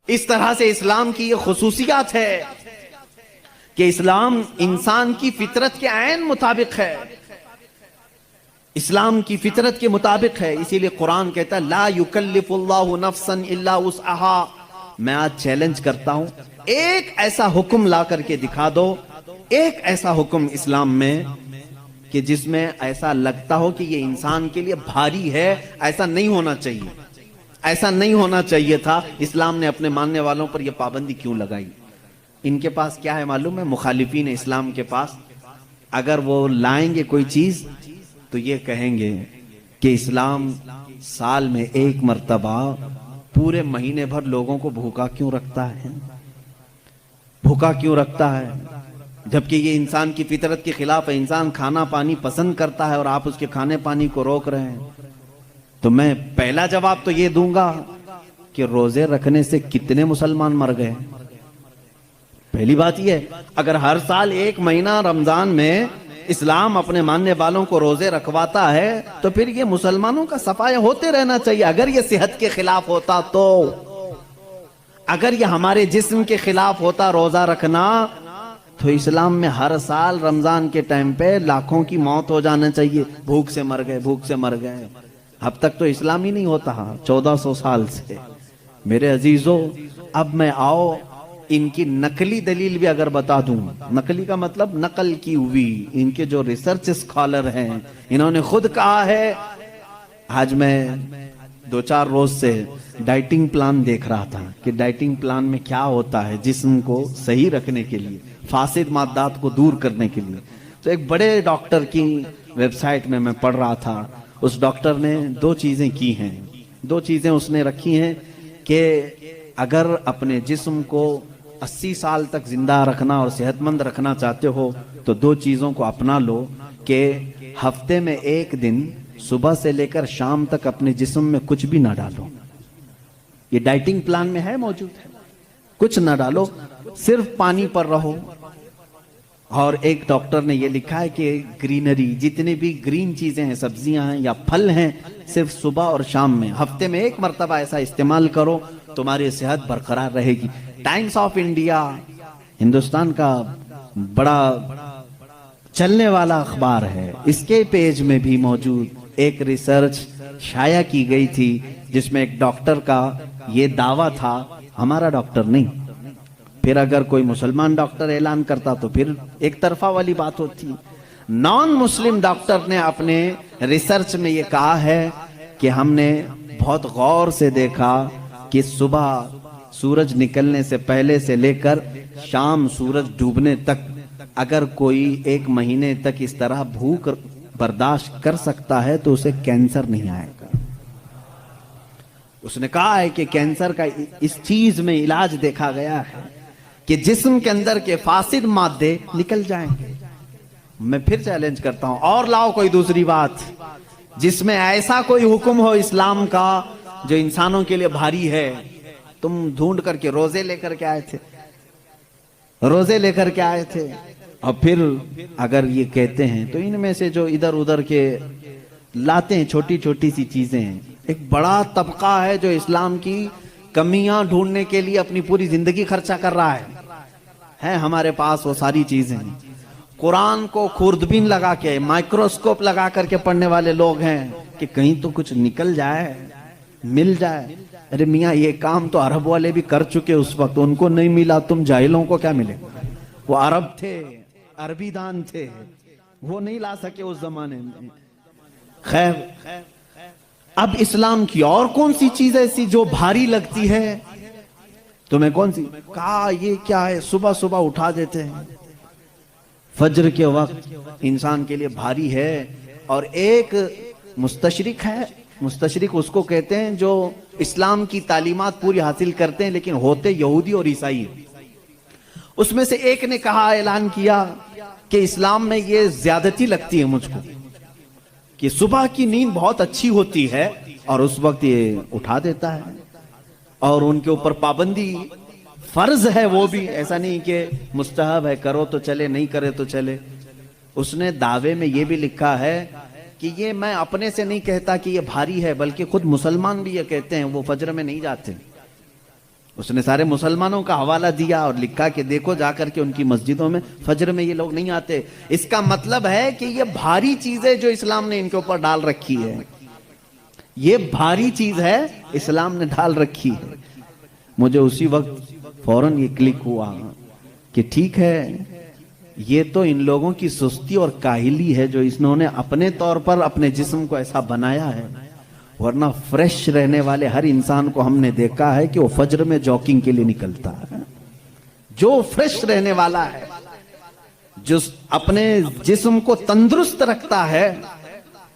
اس طرح سے اسلام کی یہ خصوصیات ہے کہ اسلام انسان کی فطرت کے عین مطابق ہے، اسلام کی فطرت کے مطابق ہے۔ اسی لیے قرآن کہتا ہے لا یکلف اللہ نفسا الا وسعها۔ میں آج چیلنج کرتا ہوں، ایک ایسا حکم لا کر کے دکھا دو، ایک ایسا حکم اسلام میں کہ جس میں ایسا لگتا ہو کہ یہ انسان کے لیے بھاری ہے۔ ایسا نہیں ہونا چاہیے، ایسا نہیں ہونا چاہیے تھا۔ اسلام نے اپنے ماننے والوں پر یہ پابندی کیوں لگائی؟ ان کے پاس کیا ہے معلوم ہے؟ مخالفین اسلام کے پاس اگر وہ لائیں گے کوئی چیز تو یہ کہیں گے کہ اسلام سال میں ایک مرتبہ پورے مہینے بھر لوگوں کو بھوکا کیوں رکھتا ہے؟ بھوکا کیوں رکھتا ہے؟ جبکہ یہ انسان کی فطرت کے خلاف ہے۔ انسان کھانا پانی پسند کرتا ہے اور آپ اس کے کھانے پانی کو روک رہے ہیں۔ تو میں پہلا جواب تو یہ دوں گا کہ روزے رکھنے سے کتنے مسلمان مر گئے؟ پہلی بات یہ ہے، اگر ہر سال ایک مہینہ رمضان میں اسلام اپنے ماننے والوں کو روزے رکھواتا ہے تو پھر یہ مسلمانوں کا صفایا ہوتے رہنا چاہیے۔ اگر یہ صحت کے خلاف ہوتا تو، اگر یہ ہمارے جسم کے خلاف ہوتا روزہ رکھنا تو اسلام میں ہر سال رمضان کے ٹائم پہ لاکھوں کی موت ہو جانا چاہیے، بھوک سے مر گئے، بھوک سے مر گئے۔ اب تک تو اسلام ہی نہیں ہوتا 1400 سال سے۔ میرے عزیزو، اب میں آؤ ان کی نقلی دلیل بھی اگر بتا دوں، نقلی کا مطلب نقل کی ہوئی، ان کے جو ریسرچ اسکالر ہیں انہوں نے خود کہا ہے۔ آج میں 2-4 روز سے ڈائٹنگ پلان دیکھ رہا تھا کہ ڈائٹنگ پلان میں کیا ہوتا ہے جسم کو صحیح رکھنے کے لیے، فاسد مادات کو دور کرنے کے لیے۔ تو ایک بڑے ڈاکٹر کی ویب سائٹ میں پڑھ رہا تھا، اس ڈاکٹر نے 2 چیزیں کی ہیں، 2 چیزیں اس نے رکھی ہیں کہ اگر اپنے جسم کو 80 سال تک زندہ رکھنا اور صحت مند رکھنا چاہتے ہو تو 2 چیزوں کو اپنا لو کہ ہفتے میں 1 دن صبح سے لے کر شام تک اپنے جسم میں کچھ بھی نہ ڈالو۔ یہ ڈائٹنگ پلان میں ہے، موجود ہے، کچھ نہ ڈالو، صرف پانی پر رہو۔ اور ایک ڈاکٹر نے یہ لکھا ہے کہ گرینری، جتنی بھی گرین چیزیں ہیں، سبزیاں ہیں یا پھل ہیں، صرف صبح اور شام میں ہفتے میں 1 مرتبہ ایسا استعمال کرو، تمہاری صحت برقرار رہے گی۔ ٹائمز آف انڈیا، ہندوستان کا بڑا چلنے والا اخبار ہے، اس کے پیج میں بھی موجود ایک ریسرچ شائع کی گئی تھی جس میں ایک ڈاکٹر کا یہ دعویٰ تھا، ہمارا ڈاکٹر نہیں، پھر اگر کوئی مسلمان ڈاکٹر اعلان کرتا تو پھر ایک طرفہ والی بات ہوتی۔ نان مسلم ڈاکٹر نے اپنے ریسرچ میں یہ کہا ہے کہ ہم نے بہت غور سے دیکھا کہ صبح سورج نکلنے سے پہلے سے لے کر شام سورج ڈوبنے تک اگر کوئی 1 مہینے تک اس طرح بھوک برداشت کر سکتا ہے تو اسے کینسر نہیں آئے گا۔ اس نے کہا ہے کہ کینسر کا اس چیز میں علاج دیکھا گیا ہے کہ جسم کے اندر کے فاسد مادے نکل جائیں گے۔ میں پھر چیلنج کرتا ہوں، اور لاؤ کوئی دوسری بات جس میں ایسا کوئی حکم ہو اسلام کا جو انسانوں کے لیے بھاری ہے۔ تم ڈھونڈ کر کے روزے لے کر کے آئے تھے، روزے لے کر کے آئے تھے، اور پھر اگر یہ کہتے ہیں تو ان میں سے جو ادھر ادھر کے لاتے ہیں چھوٹی چھوٹی سی چیزیں ہیں، ایک بڑا طبقہ ہے جو اسلام کی کمیاں ڈھونڈنے کے لیے اپنی پوری زندگی خرچہ کر رہا ہے ہمارے پاس وہ ساری چیزیں ہیں۔ قرآن کو خوردبین لگا کے، مائکروسکوپ لگا کر کے پڑھنے والے لوگ ہیں کہ کہیں تو کچھ نکل جائے، مل جائے۔ ارے میاں، یہ کام تو عرب والے بھی کر چکے اس وقت، ان کو نہیں ملا، تم جاہلوں کو کیا ملے؟ وہ عرب تھے، عربی دان تھے، وہ نہیں لا سکے اس زمانے میں۔ خیر، اب اسلام کی اور کون سی چیز ایسی جو بھاری لگتی ہے تمہیں؟ کون سی؟ کہا یہ کیا ہے، صبح صبح اٹھا دیتے ہیں، فجر کے وقت انسان کے لیے بھاری ہے۔ اور ایک مستشرق ہے، مستشرق اس کو کہتے ہیں جو اسلام کی تعلیمات پوری حاصل کرتے ہیں لیکن ہوتے یہودی اور عیسائی۔ اس میں سے ایک نے کہا، اعلان کیا کہ اسلام میں یہ زیادتی لگتی ہے مجھ کو کہ صبح کی نیند بہت اچھی ہوتی ہے اور اس وقت یہ اٹھا دیتا ہے، اور ان کے اوپر پابندی فرض ہے، وہ بھی ایسا نہیں کہ مستحب ہے، کرو تو چلے، نہیں کرے تو چلے۔ اس نے دعوے میں یہ بھی لکھا ہے کہ یہ میں اپنے سے نہیں کہتا کہ یہ بھاری ہے، بلکہ خود مسلمان بھی یہ کہتے ہیں، وہ فجر میں نہیں جاتے، اس نے سارے مسلمانوں کا حوالہ دیا اور لکھا کہ دیکھو جا کر کے ان کی مسجدوں میں فجر میں یہ لوگ نہیں آتے. اس کا مطلب ہے کہ یہ بھاری چیز ہے جو اسلام نے ان کے اوپر ڈال رکھی ہے. یہ بھاری چیز ہے اسلام نے ڈال رکھی ہے. مجھے اسی وقت فوراً یہ کلک ہوا کہ ٹھیک ہے، یہ تو ان لوگوں کی سستی اور کاہلی ہے جو انہوں نے اپنے طور پر اپنے جسم کو ایسا بنایا ہے، ورنہ فریش رہنے والے ہر انسان کو ہم نے دیکھا ہے کہ وہ فجر میں جاگنگ کے لیے نکلتا ہے. جو فریش رہنے والا ہے، جو اپنے جسم کو تندرست رکھتا ہے،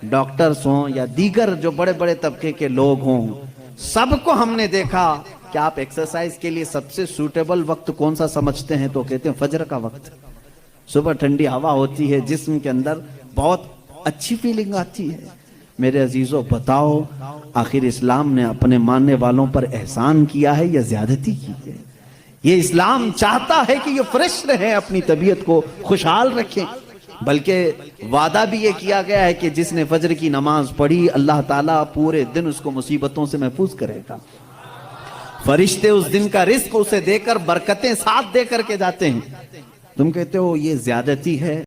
ڈاکٹرز ہوں یا دیگر جو بڑے بڑے طبقے کے لوگ ہوں، سب کو ہم نے دیکھا کہ آپ ایکسرسائز کے لیے سب سے سوٹیبل وقت کون سا سمجھتے ہیں تو کہتے ہیں فجر کا وقت. صبح ٹھنڈی ہوا ہوتی ہے، جسم کے اندر بہت اچھی فیلنگ آتی ہے. میرے عزیزوں بتاؤ، آخر اسلام نے اپنے ماننے والوں پر احسان کیا ہے یا زیادتی کی ہے؟ یہ اسلام چاہتا ہے کہ یہ فریش رہیں، اپنی طبیعت کو خوشحال رکھیں. بلکہ وعدہ بھی یہ کیا گیا ہے کہ جس نے فجر کی نماز پڑھی اللہ تعالیٰ پورے دن اس کو مصیبتوں سے محفوظ کرے گا. فرشتے اس دن کا رزق اسے دے کر برکتیں ساتھ دے کر کے جاتے ہیں. تم کہتے ہو یہ زیادتی ہے.